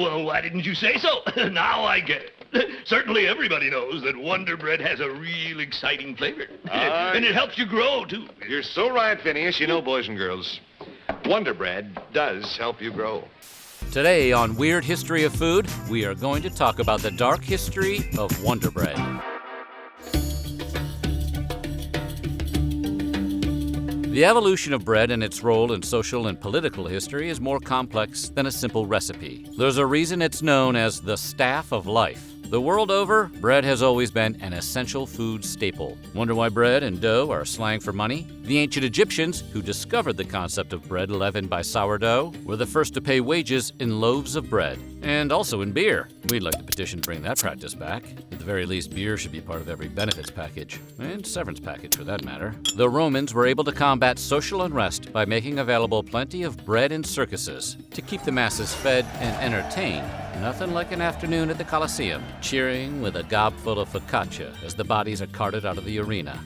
well, why didn't you say so? Now I get it. Certainly everybody knows that Wonder Bread has a real exciting flavor. And it helps you grow, too. You're so right, Phineas. You know, boys and girls, Wonder Bread does help you grow. Today on Weird History of Food, we are going to talk about the dark history of Wonder Bread. The evolution of bread and its role in social and political history is more complex than a simple recipe. There's a reason it's known as the staff of life. The world over, bread has always been an essential food staple. Wonder why bread and dough are slang for money? The ancient Egyptians, who discovered the concept of bread leavened by sourdough, were the first to pay wages in loaves of bread, and also in beer. We'd like to petition to bring that practice back. At the very least, beer should be part of every benefits package, and severance package for that matter. The Romans were able to combat social unrest by making available plenty of bread in circuses to keep the masses fed and entertained. Nothing like an afternoon at the Colosseum, cheering with a gobful of focaccia as the bodies are carted out of the arena.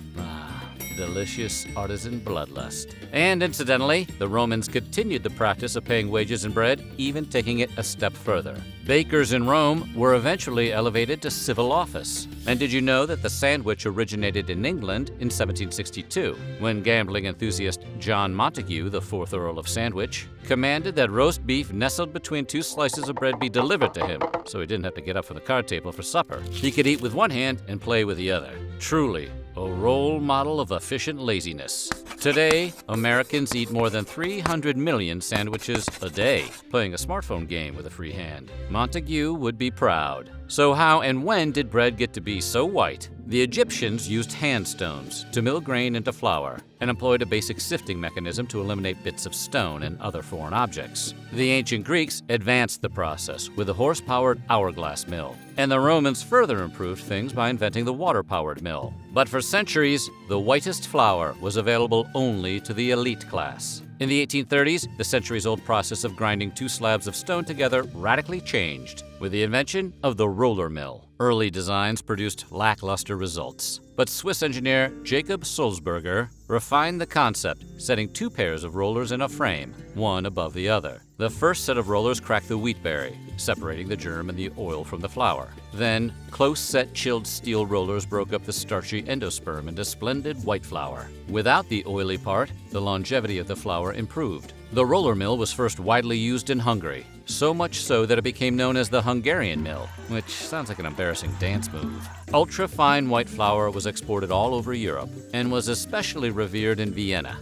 Delicious artisan bloodlust. And incidentally, the Romans continued the practice of paying wages in bread, even taking it a step further. Bakers in Rome were eventually elevated to civil office. And did you know that the sandwich originated in England in 1762, when gambling enthusiast John Montague, the 4th Earl of Sandwich, commanded that roast beef nestled between 2 slices of bread be delivered to him, so he didn't have to get up from the card table for supper. He could eat with one hand and play with the other. Truly, a role model of efficient laziness. Today, Americans eat more than 300 million sandwiches a day, playing a smartphone game with a free hand. Montague would be proud. So how and when did bread get to be so white? The Egyptians used hand stones to mill grain into flour and employed a basic sifting mechanism to eliminate bits of stone and other foreign objects. The ancient Greeks advanced the process with a horse-powered hourglass mill, and the Romans further improved things by inventing the water-powered mill. But for centuries, the whitest flour was available only to the elite class. In the 1830s, the centuries-old process of grinding 2 slabs of stone together radically changed with the invention of the roller mill. Early designs produced lackluster results, but Swiss engineer Jacob Sulzberger refined the concept, setting 2 pairs of rollers in a frame, one above the other. The first set of rollers cracked the wheat berry, separating the germ and the oil from the flour. Then, close-set chilled steel rollers broke up the starchy endosperm into splendid white flour. Without the oily part, the longevity of the flour improved. The roller mill was first widely used in Hungary, so much so that it became known as the Hungarian mill, which sounds like an embarrassing dance move. Ultra-fine white flour was exported all over Europe and was especially revered in Vienna.